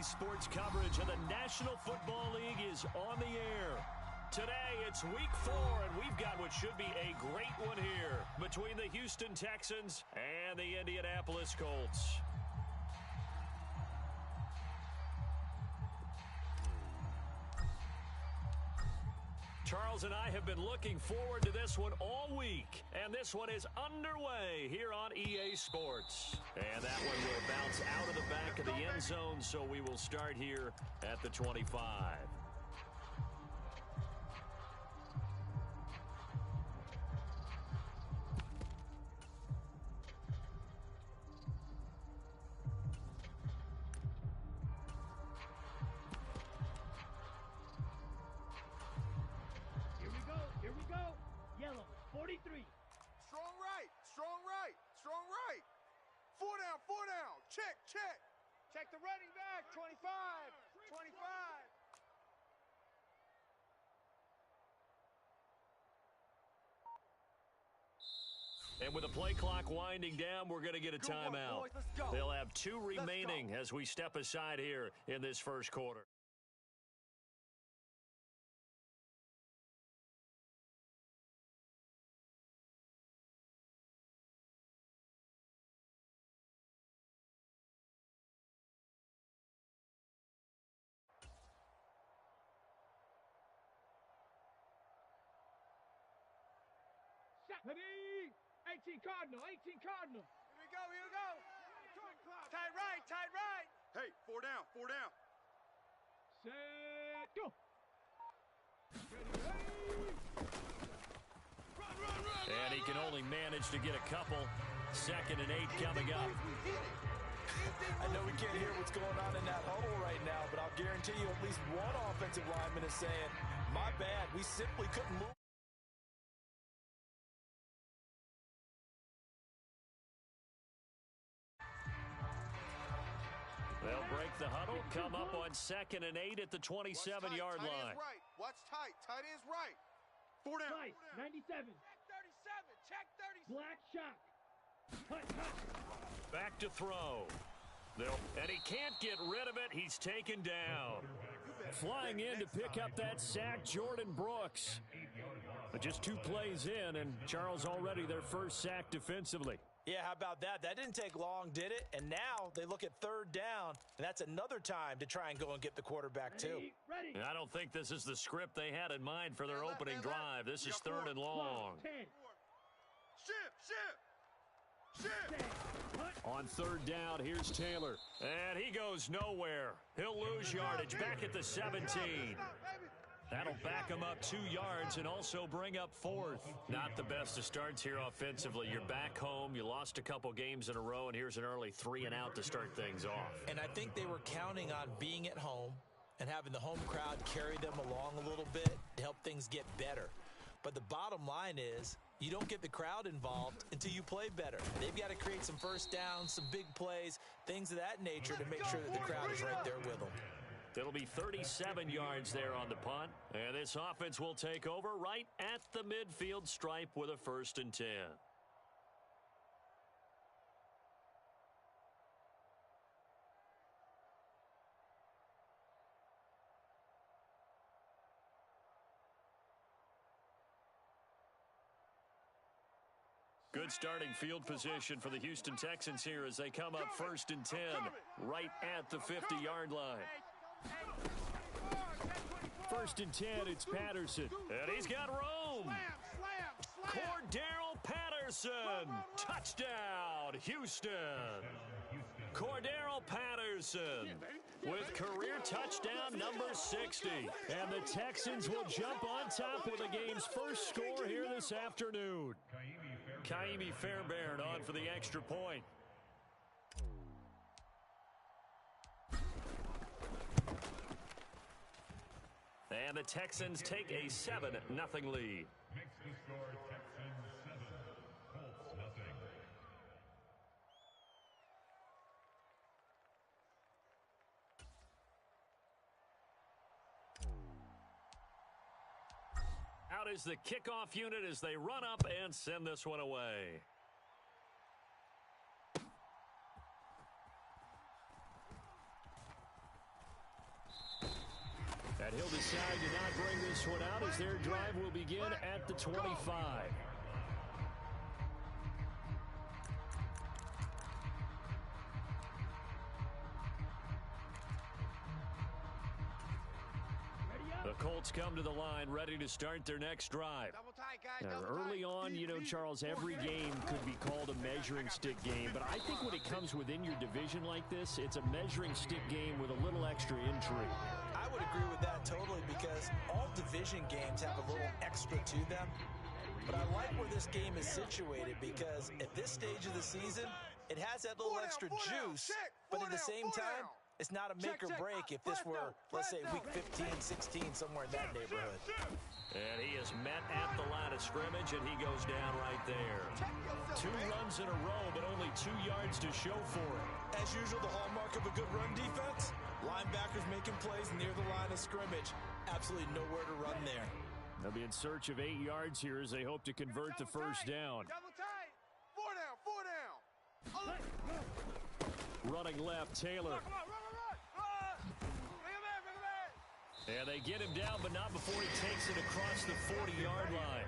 Sports coverage of the National Football League is on the air. Today, it's week 4, and we've got what should be a great one here between the Houston Texans and the Indianapolis Colts. Charles and I have been looking forward to this one all week, and this one is underway here on EA Sports. And that one will bounce out of the back of the end zone, so we will start here at the 25. Here we go. Yellow, 43. Strong right, strong right, strong right. 4 down, 4 down. Check, check. Check the running back, 25, 25. And with the play clock winding down, we're going to get a timeout. They'll have 2 remaining as we step aside here in this first quarter. Ready? 18 Cardinal, 18 Cardinal. Here we go, here we go. Tight right, tight right. Hey, 4 down, 4 down. Set, go. Ready. Run. And he can only manage to get a couple. 2nd and 8 coming up. I know we can't hear what's going on in that huddle right now, but I'll guarantee you at least one offensive lineman is saying, my bad, we simply couldn't move. They'll break the huddle, come up on 2nd and 8 at the 27-yard line. Tight is right. Watch tight. Tight is right. 4 down. Slice, 97. Check 37. Black shock. Hut. Back to throw. And he can't get rid of it. He's taken down. Flying in to pick up that sack, Jordan Brooks. But just 2 plays in, and Charles already their first sack defensively. Yeah, how about that? That didn't take long, did it? And now they look at 3rd down, and that's another time to try and go and get the quarterback, too. Ready. I don't think this is the script they had in mind for their opening drive. This is 3rd and long. 10. Ship. On 3rd down, here's Taylor. And he goes nowhere. He'll lose yardage back at the 17. That'll back him up 2 yards and also bring up 4th. Not the best of starts here offensively. You're back home. You lost a couple games in a row, and here's an early 3 and out to start things off. And I think they were counting on being at home and having the home crowd carry them along a little bit to help things get better. But the bottom line is you don't get the crowd involved until you play better. They've got to create some first downs, some big plays, things of that nature to make sure that the crowd is right there with them. It'll be 37 yards there on the punt. And this offense will take over right at the midfield stripe with a 1st and 10. Good starting field position for the Houston Texans here as they come up 1st and 10 right at the 50-yard line. 1st and 10, it's Patterson. And he's got room. Cordero Patterson. Touchdown, Houston. Cordero Patterson with career touchdown number 60. And the Texans will jump on top with the game's first score here this afternoon. Kaimi Fairbairn on for the extra point. And the Texans take a 7-0 lead. Makes the score Texans 7, Colts nothing. Out is the kickoff unit as they run up and send this one away. And he'll decide to not bring this one out as their drive will begin at the 25. The Colts come to the line ready to start their next drive. Now, early on, you know, Charles, every game could be called a measuring stick game, but I think when it comes within your division like this, it's a measuring stick game with a little extra intrigue. I would agree with that totally because all division games have a little extra to them. But I like where this game is situated because at this stage of the season, it has that little extra juice, but at the same time, it's not a make or break if this were, let's say, week 15, 16, somewhere in that neighborhood. And he is met at the line of scrimmage, and he goes down right there. 2 runs in a row, but only 2 yards to show for it. As usual, the hallmark of a good run defense, linebackers making plays near the line of scrimmage. Absolutely nowhere to run there. They'll be in search of 8 yards here as they hope to convert the first down. Double tight. 4 down, 4 down. Running left, Taylor. Come on, run. Bring him back. And they get him down, but not before he takes it across the 40-yard line.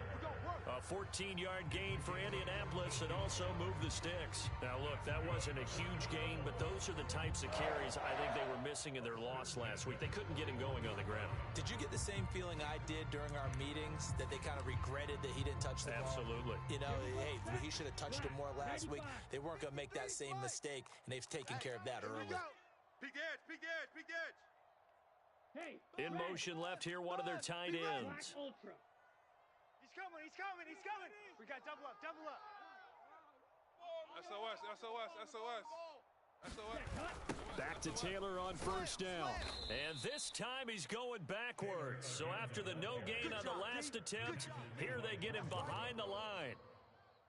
A 14-yard gain for Indianapolis and also move the sticks. Now, look, that wasn't a huge gain, but those are the types of carries I think they were missing in their loss last week. They couldn't get him going on the ground. Did you get the same feeling I did during our meetings, that they kind of regretted that he didn't touch the ball? Absolutely. You know, hey, he should have touched it more last week. They weren't going to make that same mistake, and they've taken care of that early. Big edge. Hey, In motion left here, one of their tight ends. Ultra. He's coming. We got double up. SOS. Back to Taylor on first down. And this time he's going backwards. So after the no gain on the last attempt, here they get him behind the line.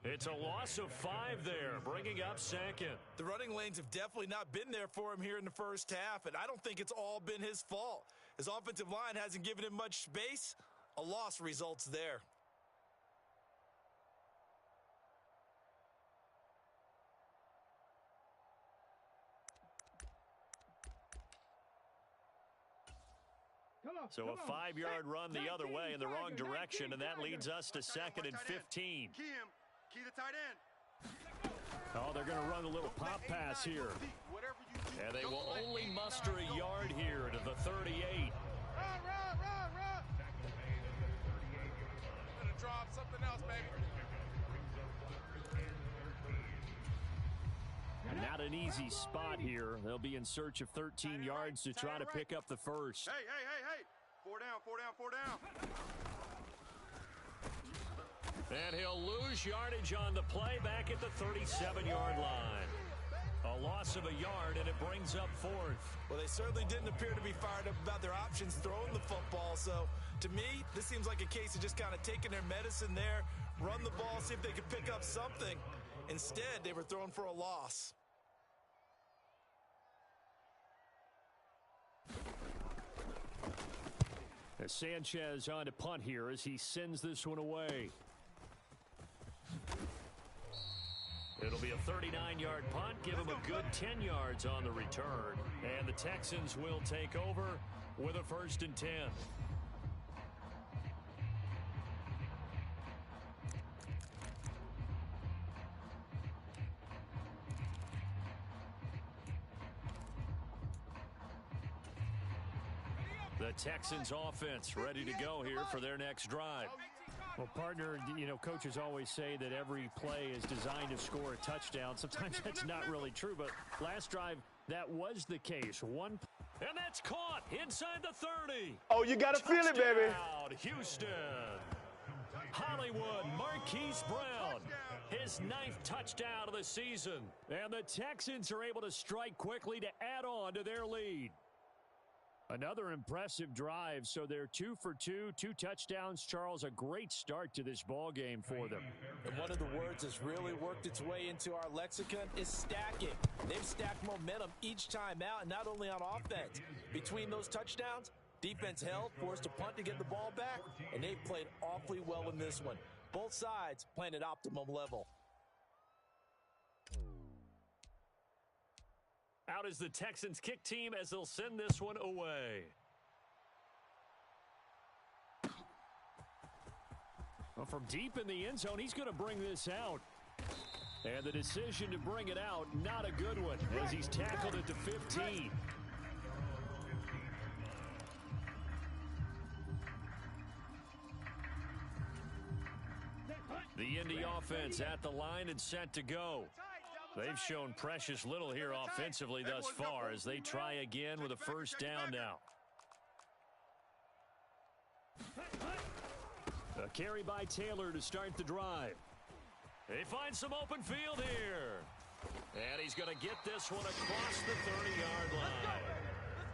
It's a loss of 5 there, bringing up second. The running lanes have definitely not been there for him here in the first half, and I don't think it's all been his fault. His offensive line hasn't given him much space. A loss results there. So a 5-yard run the other way in the wrong direction, and that leads us to 2nd and 15. Key the tight end. Oh, they're going to run a little pop pass here. And they will only muster a yard here to the 38. Run. Gonna drop something else, baby. Not an easy spot here. They'll be in search of 13 yards to try to pick up the first. Hey. 4 down. And he'll lose yardage on the play back at the 37-yard line. A loss of a yard, and it brings up 4th. Well, they certainly didn't appear to be fired up about their options throwing the football. So, to me, this seems like a case of just kind of taking their medicine there, run the ball, see if they could pick up something. Instead, they were thrown for a loss. As Sanchez on to punt here as he sends this one away. It'll be a 39-yard punt, give him a good 10 yards on the return. And the Texans will take over with a 1st and 10. The Texans offense ready to go here for their next drive. Well, partner, you know, coaches always say that every play is designed to score a touchdown. Sometimes that's not really true, but last drive, that was the case. And that's caught inside the 30. Oh, you got to feel it, baby. Houston. Hollywood, Marquise Brown. His 9th touchdown of the season. And the Texans are able to strike quickly to add on to their lead. Another impressive drive, so they're 2 for 2, 2 touchdowns. Charles, a great start to this ball game for them. And one of the words that's really worked its way into our lexicon is stacking. They've stacked momentum each time out, and not only on offense. Between those touchdowns, defense held, forced a punt to get the ball back, and they've played awfully well in this one. Both sides playing at optimum level. Out is the Texans kick team as they'll send this one away. Well, from deep in the end zone, he's going to bring this out. And the decision to bring it out, not a good one, as he's tackled it to 15. The Indy offense at the line and set to go. They've shown precious little here offensively thus far as they try again with a first down now. A carry by Taylor to start the drive. They find some open field here. And he's going to get this one across the 30-yard line.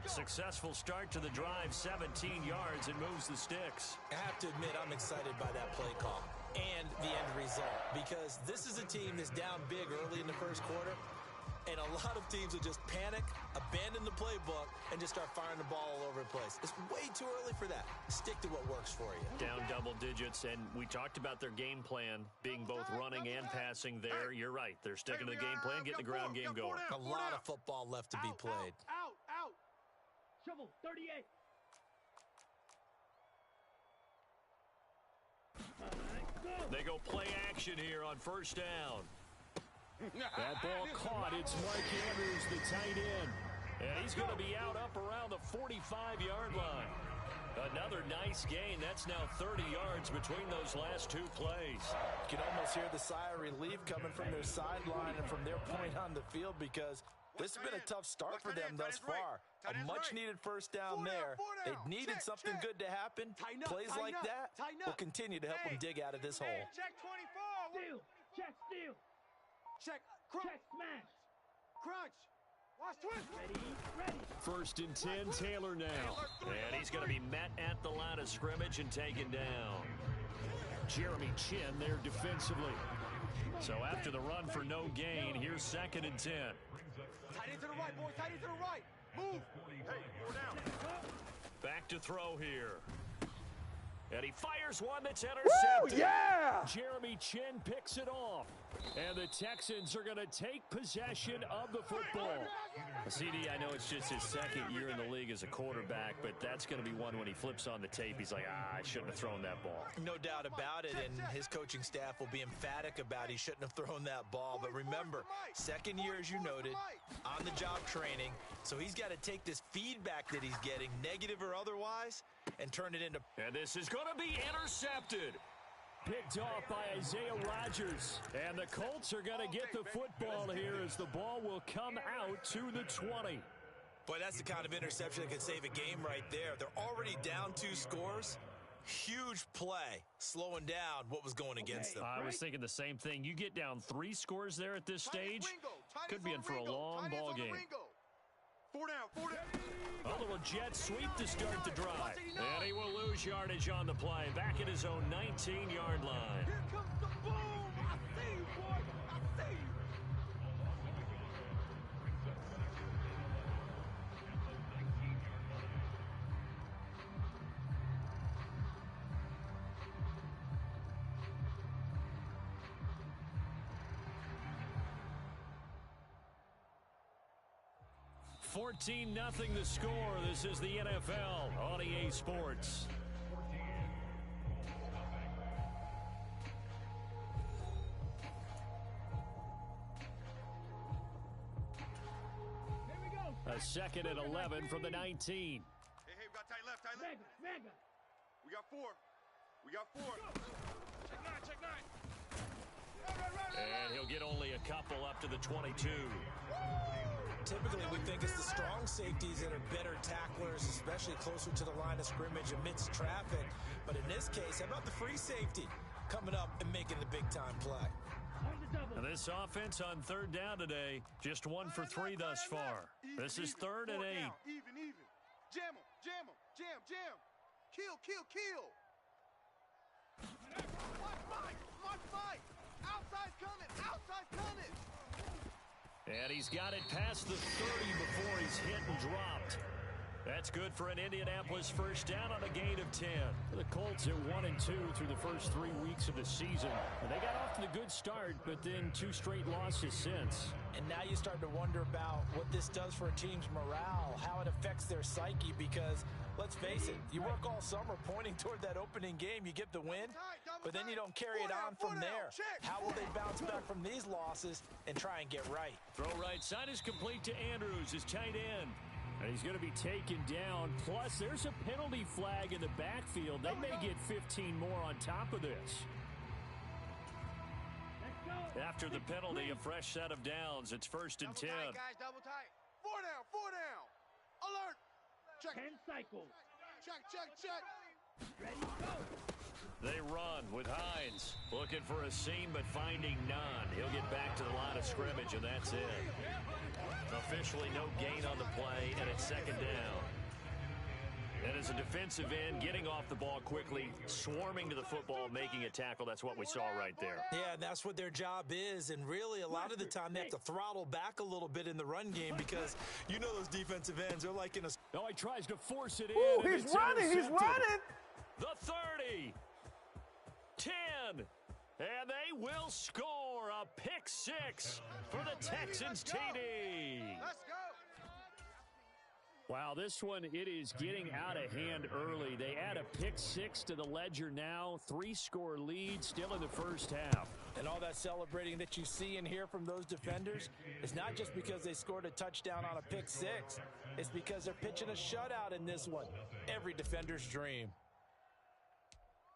Successful start to the drive, 17 yards, and moves the sticks. I have to admit, I'm excited by that play call and the end result, because this is a team that's down big early in the first quarter, and a lot of teams will just panic, abandon the playbook, and just start firing the ball all over the place. It's way too early for that. Stick to what works for you. Down double digits, and we talked about their game plan being both running and passing there. You're right. They're sticking to the game plan, getting the ground game going. A lot of football left to be played. Out. Shovel, 38. They go play action here on first down. That ball caught. It's Mark Andrews, the tight end. And he's going to be out up around the 45-yard line. Another nice gain. That's now 30 yards between those last two plays. You can almost hear the sigh of relief coming from their sideline and from their point on the field, because this has been a tough start for them thus far. A much-needed first down there. They needed something good to happen. Plays like that will continue to help them dig out of this hole. Check 24. Steal. Check. Crunch. Check smash. Crunch. Watch twist. Ready. First and 10, Taylor now. And he's going to be met at the line of scrimmage and taken down. Jeremy Chin there defensively. So after the run for no gain, here's second and 10. Tight end to the right, boys. Tight end to the right. Move. Hey, 4 down. Back to throw here. And he fires one that's intercepted. Yeah! Jeremy Chin picks it off. And the Texans are going to take possession of the football. CD, I know it's just his second year in the league as a quarterback, but that's going to be one when he flips on the tape. He's like, I shouldn't have thrown that ball. No doubt about it, and his coaching staff will be emphatic about he shouldn't have thrown that ball. But remember, second year, as you noted, on-the-job training, so he's got to take this feedback that he's getting, negative or otherwise, and turn it into... And this is going to be intercepted. Picked off by Isaiah Rodgers. And the Colts are going to get the football here as the ball will come out to the 20. Boy, that's the kind of interception that could save a game right there. They're already down 2 scores. Huge play, slowing down what was going against them. I was thinking the same thing. You get down 3 scores there at this stage, could be in for a long ball game. 4 down. A little jet sweep to start the drive. And he will lose yardage on the play. Back at his own 19-yard line. Here comes the boom. I see you, boy. I see you. $14-0 the score. This is the NFL on EA Sports. Here we go. A second and 11 from the 19. Hey, we got tight left. Mega. We got 4. Check 9. And he'll get only a couple up to the 22. Typically, we think it's the strong safeties that are better tacklers, especially closer to the line of scrimmage amidst traffic. But in this case, how about the free safety coming up and making the big-time play? On the double. And this offense on third down today, just 1 for 3 thus far. This is 3rd and 8. Even. Jam him. Kill. Mark Mike. Outside's coming. And he's got it past the 30 before he's hit and dropped. That's good for an Indianapolis first down on a gain of 10. The Colts are 1-2 through the first 3 weeks of the season. They got off to the good start, but then 2 straight losses since. And now you start to wonder about what this does for a team's morale, how it affects their psyche, because let's face it, you work all summer pointing toward that opening game, you get the win, but then you don't carry it on from there. How will they bounce back from these losses and try and get right? Throw right side is complete to Andrews, his tight end. And he's going to be taken down. Plus, there's a penalty flag in the backfield. They may get 15 more on top of this. After the penalty, a fresh set of downs. It's 1st and 10. Double tight, guys, double tight. 4 down, 4 down. Alert. Check. 10 cycles. Check. Ready, go. They run with Hines. Looking for a seam, but finding none. He'll get back to the line of scrimmage, and that's it. Officially no gain on the play, and it's 2nd down. And as a defensive end, getting off the ball quickly, swarming to the football, making a tackle, that's what we saw right there. Yeah, and that's what their job is, and really a lot of the time they have to throttle back a little bit in the run game because you know those defensive ends, they're like in a... Oh, he tries to force it in. Ooh, he's running. The 30. 10. And they will score a pick 6 for the Texans TD. Let's go. Wow, this one, it is getting out of hand early. They add a pick 6 to the ledger now. 3-score lead still in the first half. And all that celebrating that you see and hear from those defenders is not just because they scored a touchdown on a pick 6. It's because they're pitching a shutout in this one. Every defender's dream.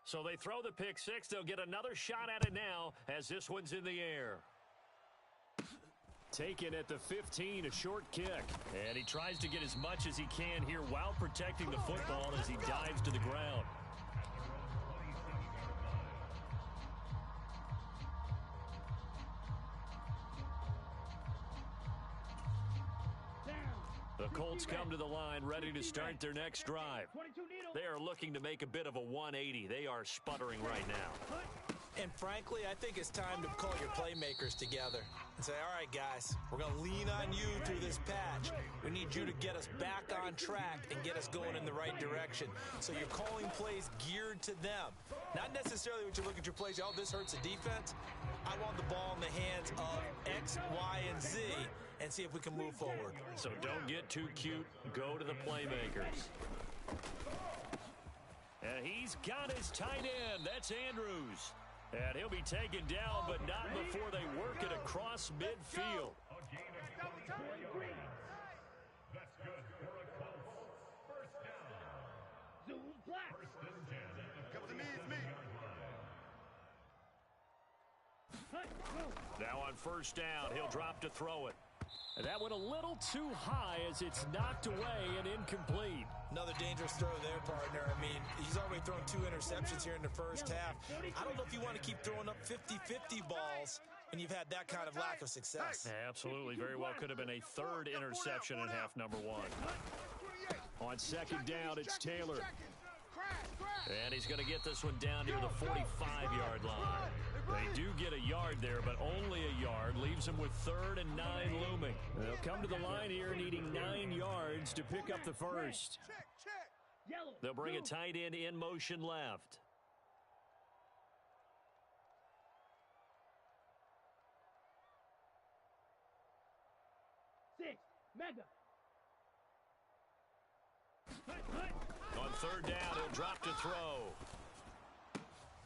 So they throw the pick 6. They'll get another shot at it now as this one's in the air. Taken at the 15, a short kick. And he tries to get as much as he can here while protecting the football as he dives to the ground. The Colts come to the line ready to start their next drive. They are looking to make a bit of a 180. They are sputtering right now. And frankly, I think it's time to call your playmakers together and say, all right, guys, we're going to lean on you through this patch. We need you to get us back on track and get us going in the right direction. So you're calling plays geared to them. Not necessarily when you look at your plays, oh, this hurts the defense. I want the ball in the hands of X, Y, and Z and see if we can move forward. So don't get too cute. Go to the playmakers. And he's got his tight end. That's Andrews. And he'll be taken down, but not before they work it across midfield. That's good for a Colts. First down. Zoom black. First and 10 at the Come to me, it's me. 49-yard line. Now on first down, he'll drop to throw it. That went a little too high as it's knocked away and incomplete. Another dangerous throw there, partner. I mean, he's already thrown 2 interceptions here in the first half. I don't know if you want to keep throwing up 50-50 balls when you've had that kind of lack of success. Yeah, absolutely. Very well could have been a 3rd interception in half number 1. On second down, it's Taylor. And he's going to get this one down near the 45-yard line. They do get a yard there, but only a yard. Leaves them with 3rd and 9 looming. They'll come to the line here needing 9 yards to pick up the first. Yellow. They'll bring a tight end in motion left. Six. Mega. On third down, he'll drop to throw.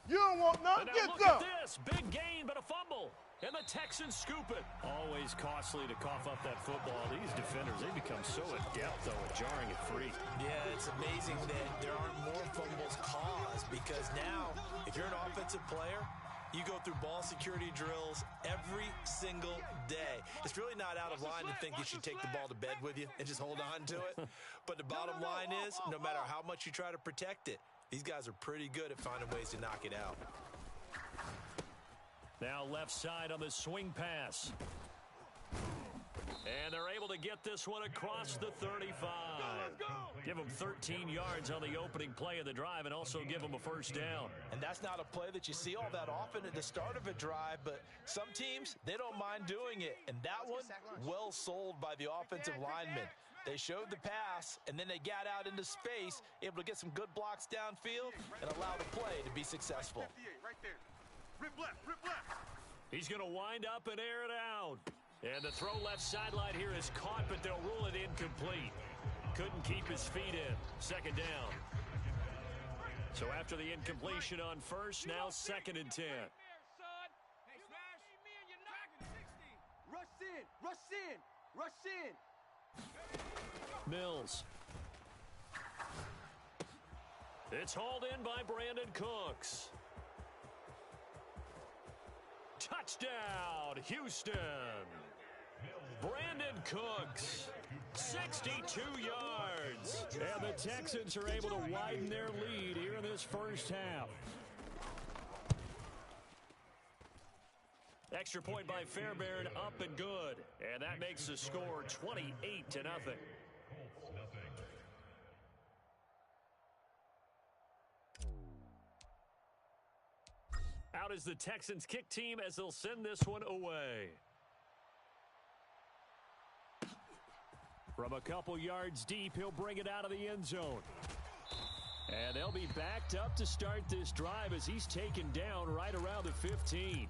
You don't want none. And now Get look some. at this. Big gain, but a fumble. And the Texans scoop it. Always costly to cough up that football. These defenders, they become so adept, though, at jarring it free. Yeah, it's amazing that there aren't more fumbles caused because now, if you're an offensive player, you go through ball security drills every single day. It's really not out of line to think you should take the ball to bed with you and just hold on to it. But the bottom line is, no matter how much you try to protect it, these guys are pretty good at finding ways to knock it out. Now left side on the swing pass. And they're able to get this one across the 35. Give them 13 yards on the opening play of the drive and also give them a first down. And that's not a play that you see all that often at the start of a drive, but some teams, they don't mind doing it. And that one, well sold by the offensive lineman. They showed the pass, and then they got out into space, able to get some good blocks downfield and allow the play to be successful. Right there. Rip left, rip left. He's going to wind up and air it out. And the throw left sideline here is caught, but they'll rule it incomplete. Couldn't keep his feet in. Second down. So after the incompletion on first, now 2nd and 10. Rush in, rush in, rush in. Mills. It's hauled in by Brandon Cooks. Touchdown, Houston. Brandon Cooks, 62 yards. And the Texans are able to widen their lead here in this first half. Extra point by Fairbairn, up and good. And that makes the score 28-0. Out is the Texans kick team as they'll send this one away. From a couple yards deep, he'll bring it out of the end zone. And they'll be backed up to start this drive as he's taken down right around the 15.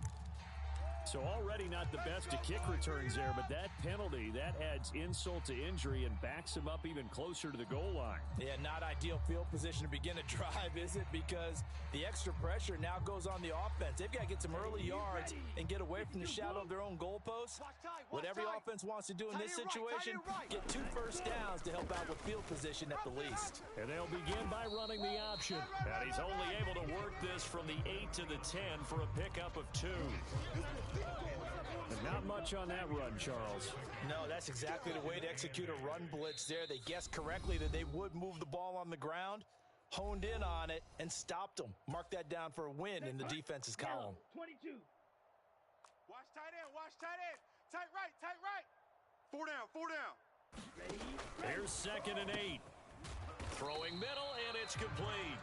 So already not the best of kick returns there, but that penalty, that adds insult to injury and backs him up even closer to the goal line. Yeah, not ideal field position to begin a drive, is it? Because the extra pressure now goes on the offense. They've got to get some early yards and get away from the shadow of their own goalposts. What every offense wants to do in this situation, get 2 first downs to help out with field position at the least. And they'll begin by running the option. And he's only able to work this from the 8 to the 10 for a pickup of 2. And not much on that run, Charles. No, that's exactly the way to execute a run blitz there. They guessed correctly that they would move the ball on the ground, honed in on it, and stopped them. Mark that down for a win in the defense's column. 22. Watch tight end, watch tight end. Tight right, tight right. 4 down, 4 down. Ready. Here's 2nd and 8. Throwing middle, and it's complete.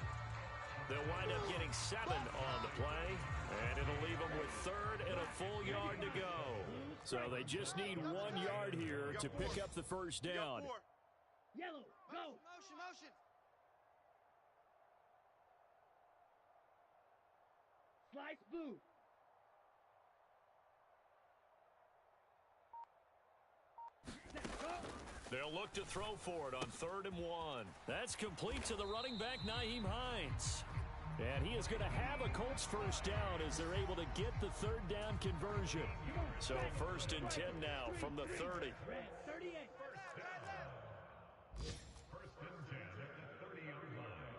They'll wind up getting 7 on the play, and it'll leave them with 3rd and a full yard to go. So they just need 1 yard here to pick up the first down. Yellow, go. Motion, motion. Slice blue. Set, go. They'll look to throw for it on 3rd and 1. That's complete to the running back, Nyheim Hines. And he is going to have a Colts first down as they're able to get the 3rd down conversion. So 1st and 10 now from the 30. Red, 38. First and 10 at the 30-yard line.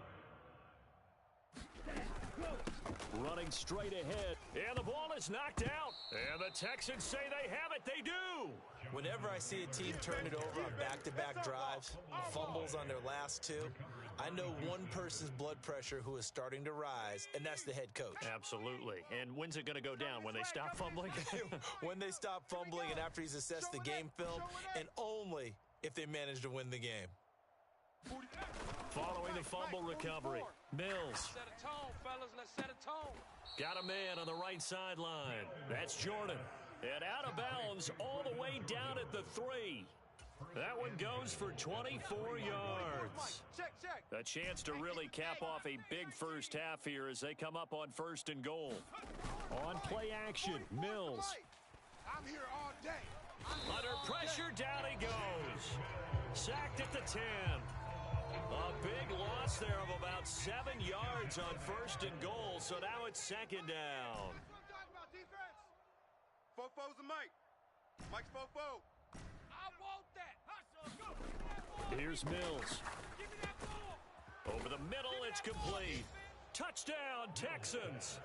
Set, go. Running straight ahead. And the ball is knocked out. And the Texans say they have it. They do. Whenever I see a team turn it over on back-to-back drives, fumbles on their last 2, I know one person's blood pressure who is starting to rise, and that's the head coach. Absolutely. And when's it going to go down? When they stop fumbling? When they stop fumbling and after he's assessed the game film, and only if they manage to win the game. Following the fumble recovery, Mills. Set a tone, fellas. Let's set a tone. Got a man on the right sideline. That's Jordan. And out of bounds all the way down at the 3. That one goes for 24 yards. Check, check. A chance to really cap off a big first half here as they come up on 1st and goal. On play action, Mills. I'm here all day. Under pressure, down he goes. Sacked at the 10. A big loss there of about 7 yards on 1st and goal, so now it's 2nd down. Fofo's a Mike. Mike's Fofo. I want that. Hustle, go. Here's Mills. Give me that ball. Over the middle, it's complete. Touchdown, Texans.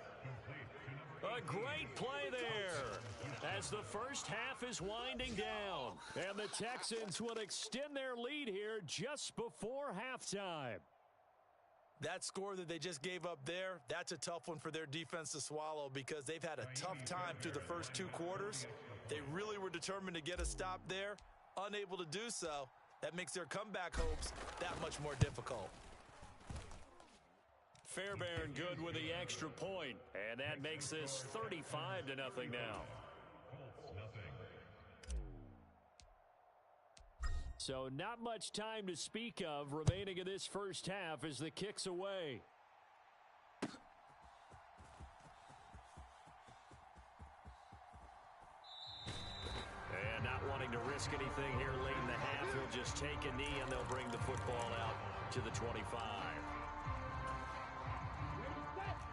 A great play there as the first half is winding down. And the Texans will extend their lead here just before halftime. That score that they just gave up there, that's a tough one for their defense to swallow because they've had a tough time through the first 2 quarters. They really were determined to get a stop there, unable to do so. That makes their comeback hopes that much more difficult. Fairbairn good with the extra point, and that makes this 35-0 now. So not much time to speak of remaining in this first half as the kick's away. And not wanting to risk anything here late in the half, he'll just take a knee and they'll bring the football out to the 25.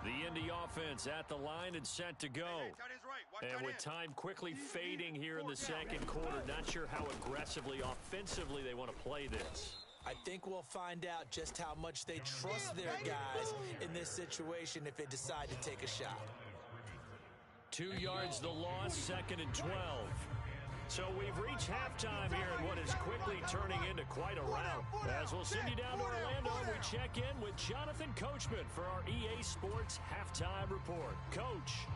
The Indy offense at the line and set to go. And with time quickly fading here in the second quarter, not sure how aggressively, offensively they want to play this. I think we'll find out just how much they trust their guys in this situation if they decide to take a shot. 2 yards the loss, 2nd and 12. So we've reached halftime here in what is quickly turning into quite a rout. As we'll send you down to Orlando, we check in with Jonathan Coachman for our EA Sports Halftime Report. Coach.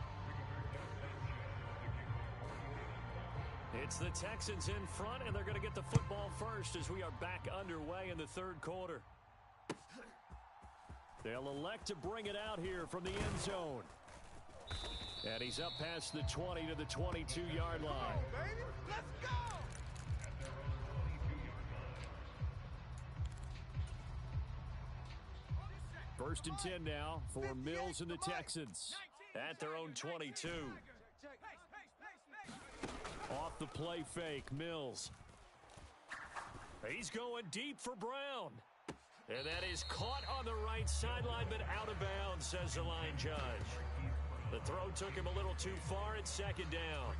It's the Texans in front, and they're going to get the football first as we are back underway in the third quarter. They'll elect to bring it out here from the end zone. And he's up past the 20 to the 22-yard line. Let's go! First and 10 now for Mills and the Texans at their own 22. Off the play fake, Mills. He's going deep for Brown. And that is caught on the right sideline, but out of bounds, says the line judge. The throw took him a little too far at second down.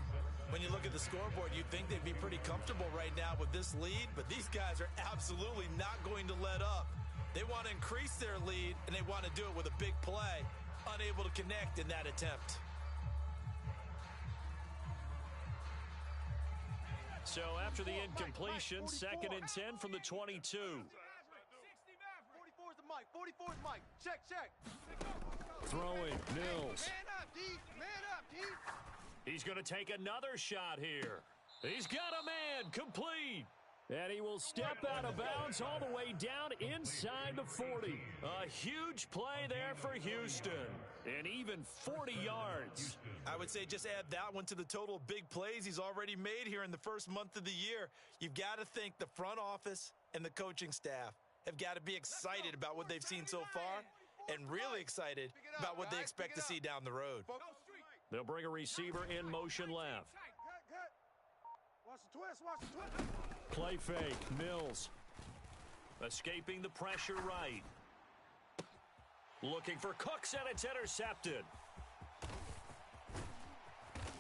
When you look at the scoreboard, you'd think they'd be pretty comfortable right now with this lead, but these guys are absolutely not going to let up. They want to increase their lead, and they want to do it with a big play. Unable to connect in that attempt. So after the incompletion, 2nd and 10 from the 22. 44's the mic. 44's mic. Check. Throwing, Mills. Man up, D. Man up, D. He's going to take another shot here. He's got a man, complete. And he will step out of bounds all the way down inside the 40. A huge play there for Houston. And even 40 yards. I would say just add that one to the total of big plays he's already made here in the first month of the year. You've got to think the front office and the coaching staff have got to be excited about what they've seen so far and really excited about what they expect to see down the road. They'll bring a receiver in motion left. Watch the twist. Play fake, Mills. Escaping the pressure right. Looking for Cooks, and it's intercepted.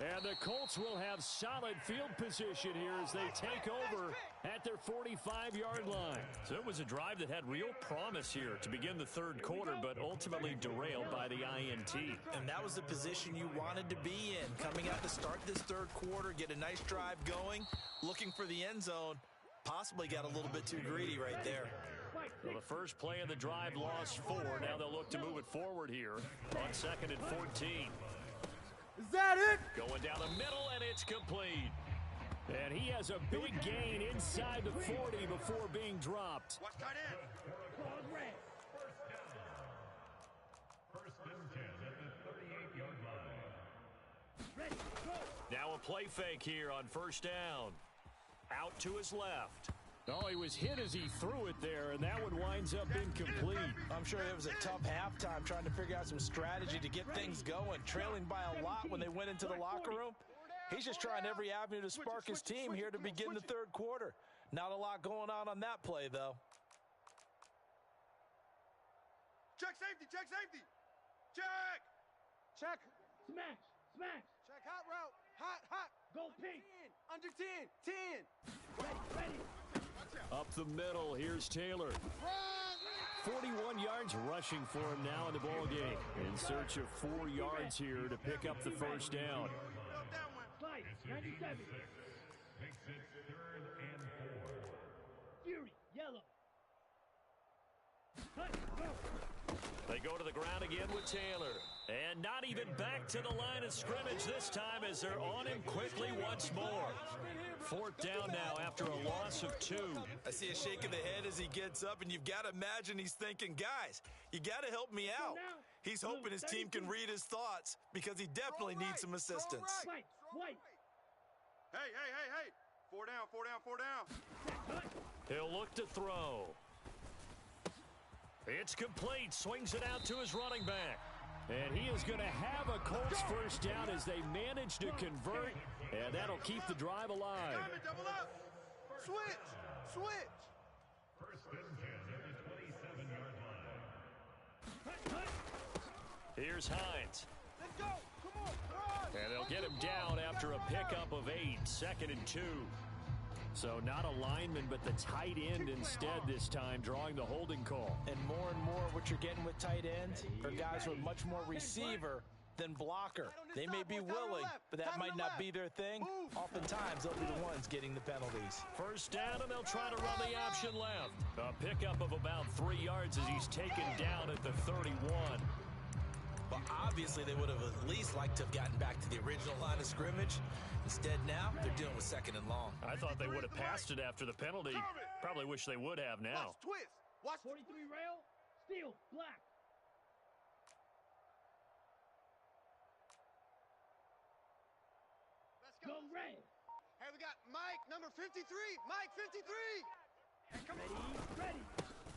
And the Colts will have solid field position here as they take over at their 45-yard line. So it was a drive that had real promise here to begin the third quarter, but ultimately derailed by the INT. And that was the position you wanted to be in. Coming out to start this third quarter, get a nice drive going, looking for the end zone. Possibly got a little bit too greedy right there. Well, the first play of the drive lost 4. Now they'll look to move it forward here on 2nd and 14. Is that it? Going down the middle, and it's complete. And he has a big gain inside the 40 before being dropped. Watch tight end. First and 10 at the 38-yard line. Now a play fake here on first down. Out to his left. Oh, he was hit as he threw it there, and that one winds up incomplete. I'm sure it was a tough halftime trying to figure out some strategy to get things going. Trailing by a lot when they went into the locker room. He's just trying every avenue to spark his team here to begin the third quarter. Not a lot going on that play, though. Check safety. Check. Smash. Check hot route. Hot. Go pink. 10. Under 10. 10. Ready. Up the middle, here's Taylor. 41 yards rushing for him now in the ball game. In search of 4 yards here to pick up the first down. Slide. 97. Makes it 3rd and 4. Fury. Yellow. Cut. Go. They go to the ground again with Taylor. And not even back to the line of scrimmage this time as they're on him quickly once more. 4th down now after a loss of 2. I see a shake of the head as he gets up, and you've got to imagine he's thinking, guys, you got to help me out. He's hoping his team can read his thoughts because he definitely needs some assistance. White. Hey. Four down, four down, four down. He'll look to throw. It's complete. Swings it out to his running back. And he is going to have a Colts first down as they manage to convert. And that'll keep the drive alive. Double up. Switch. Switch. First and 10 at the 27-yard line. Here's Hines. Let's go. Come on. Run. And they'll get him down after a pickup of 8. 2nd and 2. So not a lineman, but the tight end instead this time, drawing the holding call. And more what you're getting with tight ends are guys who are much more receiver than blocker. They may be willing, but that might not be their thing. Oftentimes, they'll be the ones getting the penalties. First down, and they'll try to run the option left. A pickup of about 3 yards as he's taken down at the 31. Well, obviously, they would have at least liked to have gotten back to the original line of scrimmage. Instead, now, they're dealing with 2nd and long. I thought they would have passed it after the penalty. Probably wish they would have now. Watch twist. Watch 43 rail, steel, black. Let's go. Go red. Hey, we got Mike, number 53. Mike, 53. Ready.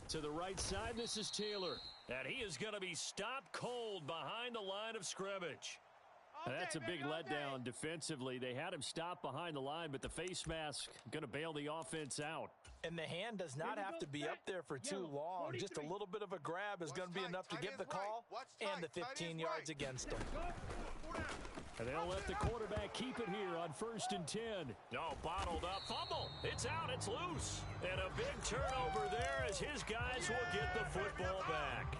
To the right side, this is Taylor. And he is going to be stopped cold behind the line of scrimmage. That's a big letdown defensively. They had him stopped behind the line, but the face mask going to bail the offense out. And the hand does not have to be up there for too long. Just a little bit of a grab is going to be enough to get the call and the 15 yards against them. And they'll let the quarterback keep it here on 1st and 10. No, bottled up. Fumble. It's out. It's loose. And a big turnover there as his guys will get the football back.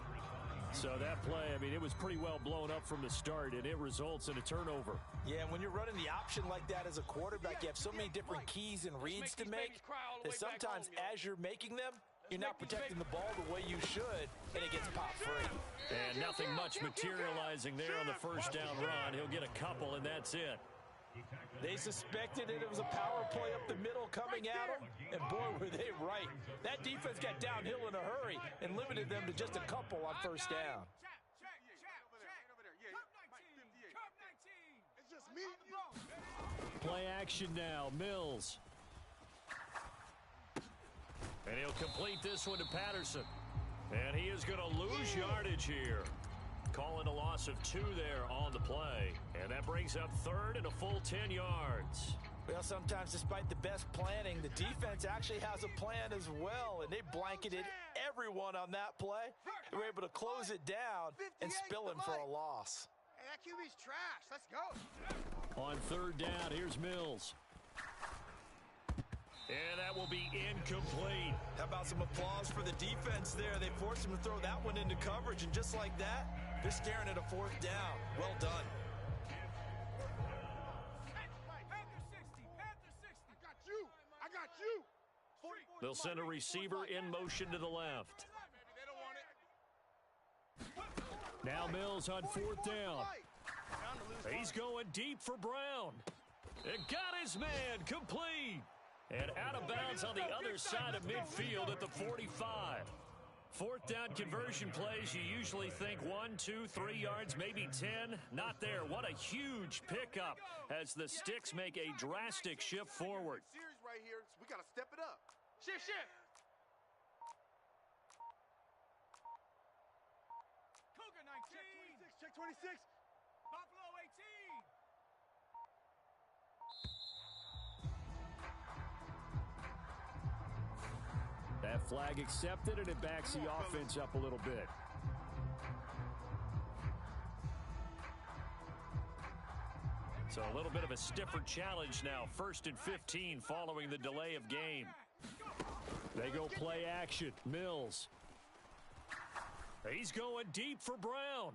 So that play, I mean, it was pretty well blown up from the start, and it results in a turnover. Yeah, when you're running the option like that as a quarterback, you have so many different keys and reads to make that sometimes as you're making them, you're not protecting the ball the way you should, and it gets popped free. And nothing much materializing there on the first down run. He'll get a couple, and that's it. They suspected it was a power play up the middle coming at them, and boy, were they right. That defense got downhill in a hurry and limited them to just a couple on first down. It's just me. Play action now, Mills. And he'll complete this one to Patterson. And he is going to lose yardage here. Calling a loss of 2 there on the play. And that brings up 3rd and a full 10 yards. Well, sometimes despite the best planning, the defense actually has a plan as well, and they blanketed everyone on that play. They were able to close it down and spill him for a loss. Hey, that QB's trash. Let's go. On 3rd down, here's Mills. And that will be incomplete. How about some applause for the defense there? They forced him to throw that one into coverage, and just like that, they're staring at a 4th down. Well done. I got you. They'll send a receiver in motion to the left. Now Mills on 4th down. He's going deep for Brown. And got his man complete. And out of bounds on the other side of midfield at the 45. 4th down conversion plays, you usually think 1, 2, 3 yards, maybe 10. Not there. What a huge pickup as the Sticks make a drastic shift forward. Series right here, so we got to step it up. Shift. Cougar 19. Check 26. Buffalo 18. That flag accepted, and it backs the offense up a little bit. So a little bit of a stiffer challenge now. 1st and 15 following the delay of game. They go play action. Mills. He's going deep for Brown.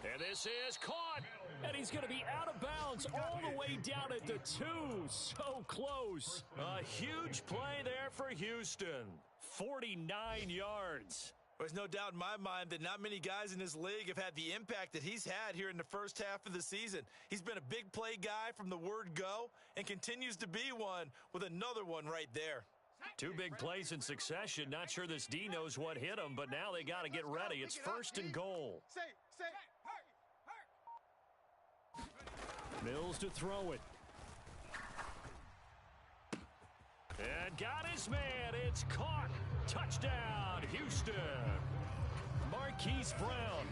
And this is caught. And he's going to be out of bounds all the way down at the 2. So close. A huge play there for Houston. 49 yards. There's no doubt in my mind that not many guys in this league have had the impact that he's had here in the first half of the season. He's been a big play guy from the word go and continues to be one with another one right there. 2 big plays in succession. Not sure this D knows what hit him, but now they got to get ready. It's 1st and goal. Mills to throw it. And got his man. It's caught. Touchdown, Houston. Marquise Brown,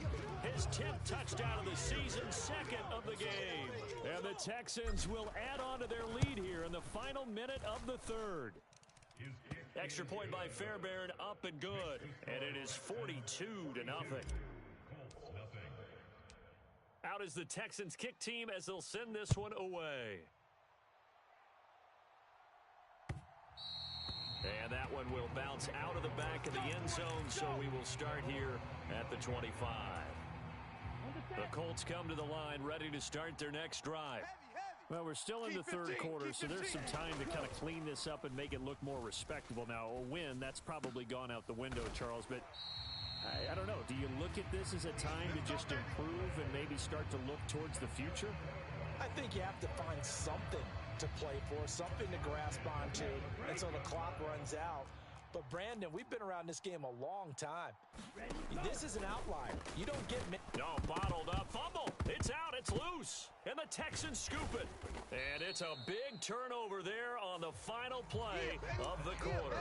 his 10th touchdown of the season, second of the game. And the Texans will add on to their lead here in the final minute of the third. Extra point by Fairbairn, up and good. And it is 42-0. Out is the Texans kick team as they'll send this one away. And that one will bounce out of the back of the end zone, so we will start here at the 25. The Colts come to the line ready to start their next drive. Well, we're still in the third quarter, so there's some time to kind of clean this up and make it look more respectable. Now, a win, that's probably gone out the window, Charles, but I don't know. Do you look at this as a time to just improve and maybe start to look towards the future? I think you have to find something to play for, something to grasp onto until the clock runs out. But, Brandon, we've been around this game a long time. This is an outlier. You don't get... No, bottled up. Fumble. It's out. It's loose. And the Texans scoop it. And it's a big turnover there on the final play of the quarter.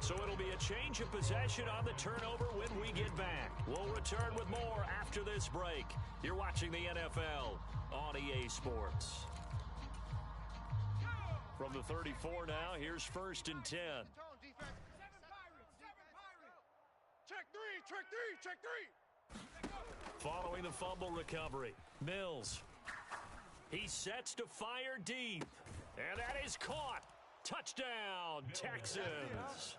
So it'll be a change of possession on the turnover when we get back. We'll return with more after this break. You're watching the NFL on EA Sports. From the 34 now, here's 1st and 10. Check three. Following the fumble recovery, Mills. He sets to fire deep. And that is caught. Touchdown, Texans.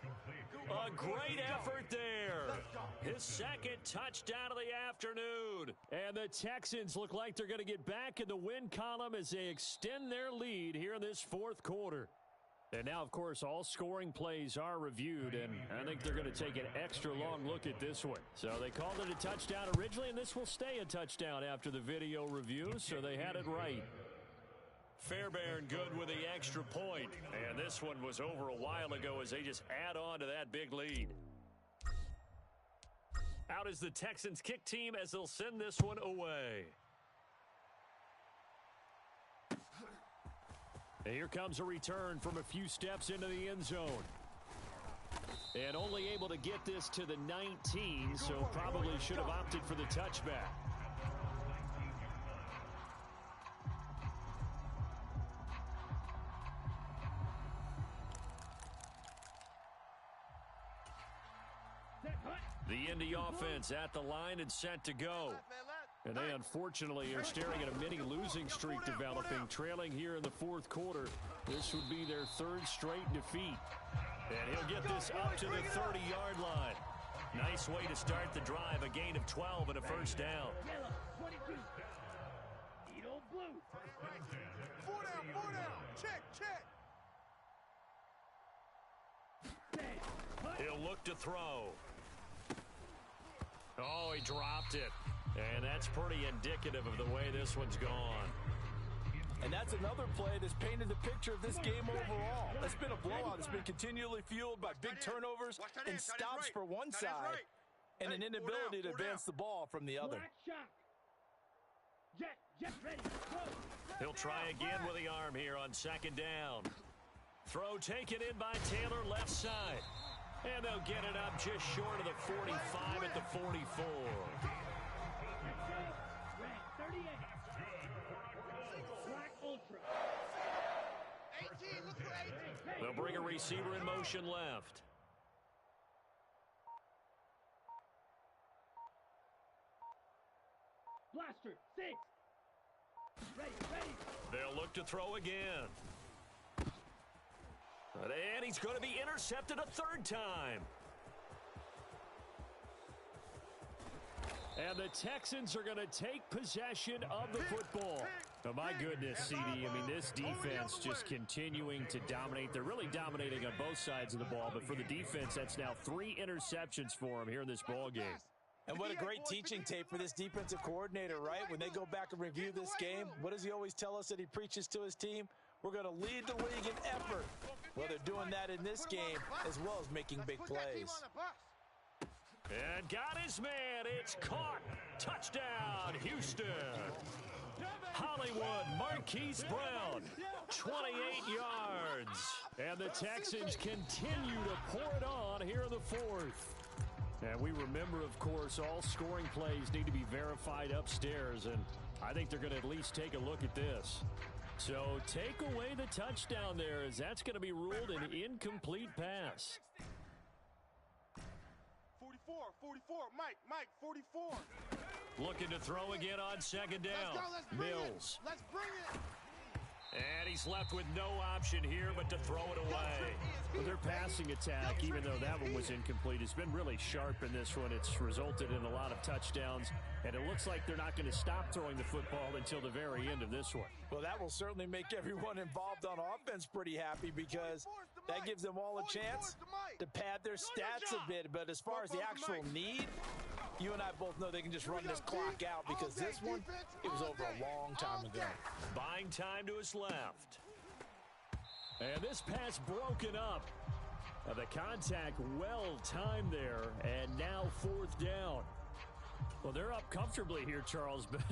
A great effort there. His second touchdown of the afternoon. And the Texans look like they're going to get back in the win column as they extend their lead here in this fourth quarter. And now, of course, all scoring plays are reviewed, and I think they're going to take an extra long look at this one. So they called it a touchdown originally, and this will stay a touchdown after the video review, so they had it right. Fairbairn good with the extra point. And this one was over a while ago as they just add on to that big lead. Out is the Texans kick team as they'll send this one away. And here comes a return from a few steps into the end zone. And only able to get this to the 19, so probably should have opted for the touchback. The Indy offense at the line and set to go. And they unfortunately are staring at a mini losing streak developing, trailing here in the fourth quarter. This would be their third straight defeat. And he'll get this up to the 30-yard line. Nice way to start the drive, a gain of 12 and a first down. Four down. Check. He'll look to throw. Oh, he dropped it. And that's pretty indicative of the way this one's gone. And that's another play that's painted the picture of this game overall. It's been a blowout. It's been continually fueled by big turnovers and stops for one side and an inability to advance the ball from the other. He'll try again with the arm here on second down. Throw taken in by Taylor, left side. And they'll get it up just short of the 45 at the 44. They'll bring a receiver in motion left. Blaster, 6. Ready. They'll look to throw again. And he's going to be intercepted a third time. And the Texans are going to take possession of the football. Oh, my goodness, CD. I mean, this defense just continuing to dominate. They're really dominating on both sides of the ball. But for the defense, that's now 3 interceptions for them here in this ball game. And what a great teaching tape for this defensive coordinator, right? When they go back and review this game, what does he always tell us that he preaches to his team? We're going to lead the league in effort. Well, they're doing that in this game as well as making big plays. And got his man. It's caught. Touchdown, Houston. Hollywood, Marquise Brown. 28 yards. And the Texans continue to pour it on here in the fourth. And we remember, of course, all scoring plays need to be verified upstairs, and I think they're going to at least take a look at this. So take away the touchdown there, as that's going to be ruled an incomplete pass. 44, Mike, 44. Looking to throw again on second down. Mills. Let's bring it. And he's left with no option here but to throw it away. Well, their passing attack, even though that one was incomplete, has been really sharp in this one. It's resulted in a lot of touchdowns, and it looks like they're not going to stop throwing the football until the very end of this one. Well, that will certainly make everyone involved on offense pretty happy, because that gives them all a chance to pad their stats a bit. But as far as the actual need, you and I both know they can just run this clock out, because this one, it was over a long time ago. Buying time to his left. And this pass broken up. The contact well timed there, and now fourth down. Well, they're up comfortably here, Charles, but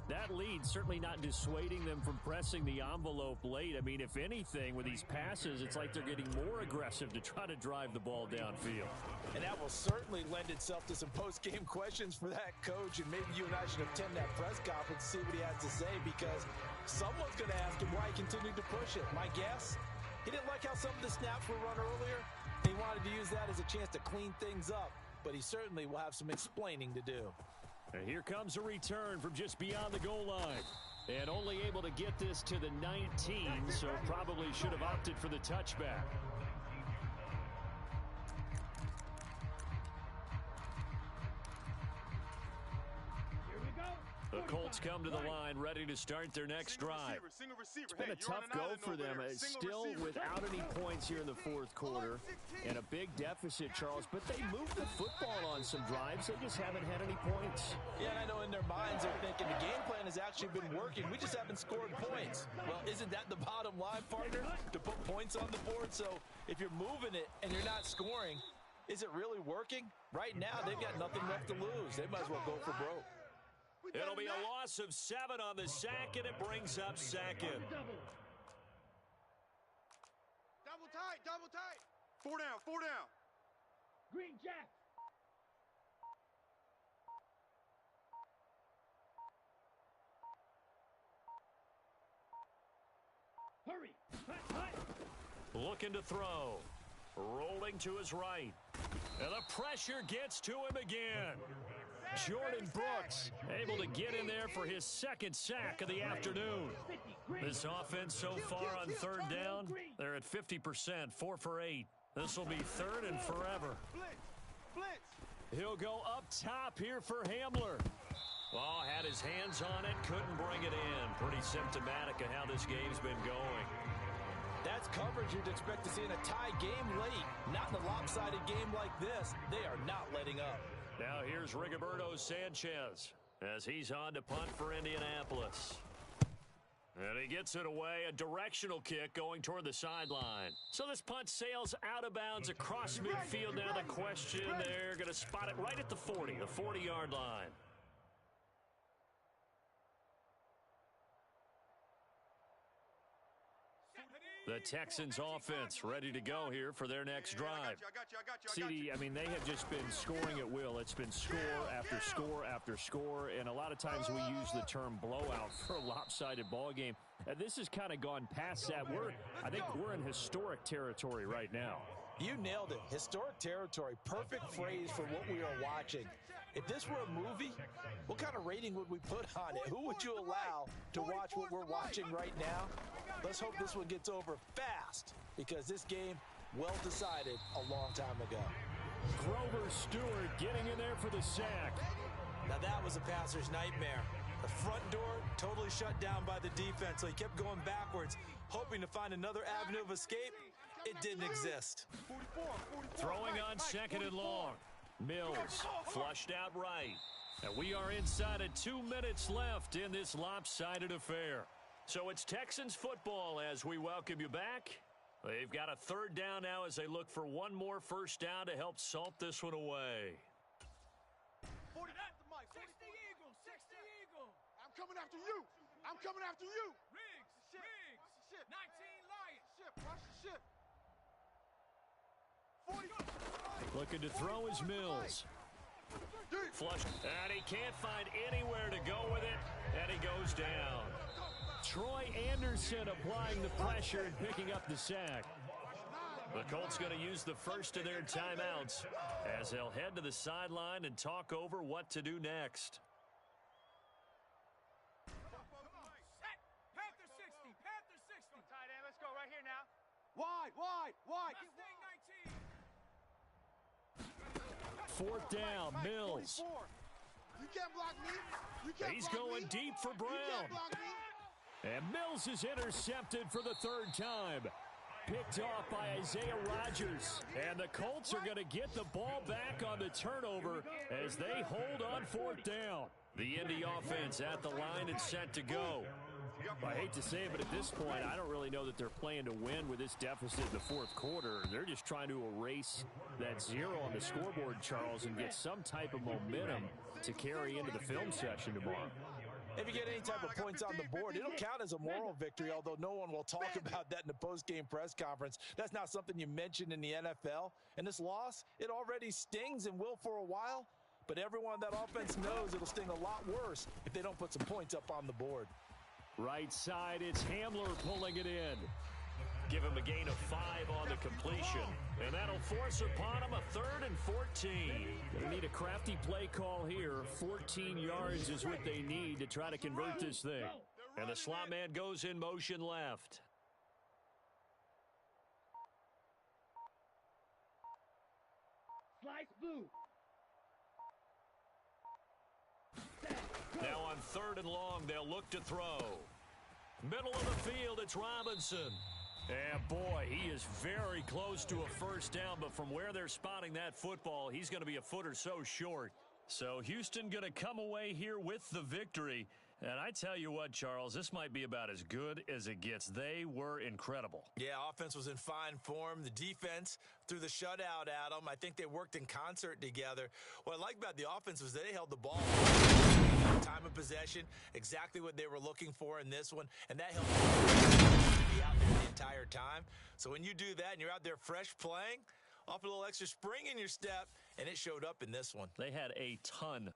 that lead certainly not dissuading them from pressing the envelope late. I mean, if anything, with these passes, it's like they're getting more aggressive to try to drive the ball downfield. And that will certainly lend itself to some post-game questions for that coach, and maybe you and I should attend that press conference to see what he has to say, because someone's going to ask him why he continued to push it. My guess, he didn't like how some of the snaps were run earlier. He wanted to use that as a chance to clean things up, but he certainly will have some explaining to do. And here comes a return from just beyond the goal line. And only able to get this to the 19, so probably should have opted for the touchback. The Colts come to the line ready to start their next drive. It's been a tough go for them. Still without any points here in the fourth quarter and a big deficit, Charles, but they moved the football on some drives. They just haven't had any points. Yeah, and I know in their minds they're thinking the game plan has actually been working. We just haven't scored points. Well, isn't that the bottom line, partner? To put points on the board? So if you're moving it and you're not scoring, is it really working? Right now, they've got nothing left to lose. They might as well go for broke. It'll be a loss of 7 on the sack, and it brings up second. Double tight. 4 down. Green Jack. Hurry. Hut. Looking to throw. Rolling to his right. And the pressure gets to him again. Jordan Brooks able to get in there for his second sack of the afternoon. This offense so far on third down, they're at 50%, 4 for 8. This will be third and forever. Blitz. He'll go up top here for Hamler. Oh, had his hands on it, couldn't bring it in. Pretty symptomatic of how this game's been going. That's coverage you'd expect to see in a tie game late. Not in a lopsided game like this. They are not letting up. Now here's Rigoberto Sanchez as he's on to punt for Indianapolis. And he gets it away, a directional kick going toward the sideline. So this punt sails out of bounds across midfield. Now the question, they're going to spot it right at the 40, the 40-yard line. The Texans offense ready to go here for their next drive. CD, I mean, they have just been scoring at will. It's been score after score after score, and a lot of times we use the term blowout for a lopsided ball game. This has kind of gone past that. I think we're in historic territory right now. You nailed it. Historic territory. Perfect phrase for what we are watching. If this were a movie, what kind of rating would we put on it? Who would you allow to watch what we're watching right now? Let's hope this one gets over fast, because this game, well decided a long time ago. Grover Stewart getting in there for the sack. Now that was a passer's nightmare. The front door totally shut down by the defense, so he kept going backwards, hoping to find another avenue of escape. It didn't exist. Throwing on second and long. Mills flushed out right. And we are inside of 2 minutes left in this lopsided affair. So it's Texans football as we welcome you back. They've got a third down now as they look for one more first down to help salt this one away. 40 after Mike. 60 Eagle. 60 Eagle. I'm coming after you. Riggs. 19. Looking to throw his Mills. Flush. And he can't find anywhere to go with it. And he goes down. Troy Anderson applying the pressure and picking up the sack. The Colts going to use the first of their timeouts as they'll head to the sideline and talk over what to do next. Panther 60. Panther 60. Tight end, let's go right here now. Wide, wide, wide. Mustang 19. Fourth down, Mills. 44. You can't block me. You can't He's block going me. deep for You Brown. can't block me. And Mills is intercepted for the third time. Picked off by Isaiah Rodgers. And the Colts are going to get the ball back on the turnover as they hold on fourth down. The Indy offense at the line and set to go. I hate to say it, but at this point, I don't really know that they're playing to win with this deficit in the fourth quarter. They're just trying to erase that zero on the scoreboard, Charles, and get some type of momentum to carry into the film session tomorrow. If you get any type of points on the board, it'll count as a moral victory, although no one will talk about that in the post-game press conference. That's not something you mentioned in the NFL. And this loss, it already stings and will for a while, but everyone on that offense knows it'll sting a lot worse if they don't put some points up on the board. Right side, it's Hamler pulling it in. Give him a gain of 5 on the completion. And that'll force upon him a 3rd and 14. They need a crafty play call here. 14 yards is what they need to try to convert this thing. And the slot man goes in motion left. Slice blue. Now on 3rd and long, they'll look to throw. Middle of the field, it's Robinson. And boy, he is very close to a first down, but from where they're spotting that football, he's going to be a foot or so short. So Houston going to come away here with the victory. And I tell you what, Charles, this might be about as good as it gets. They were incredible. Yeah, offense was in fine form. The defense threw the shutout at them. I think they worked in concert together. What I like about the offense was they held the ball. Time of possession, exactly what they were looking for in this one. And that helped them be out there the entire time. So when you do that and you're out there fresh playing, off a little extra spring in your step, and it showed up in this one. They had a ton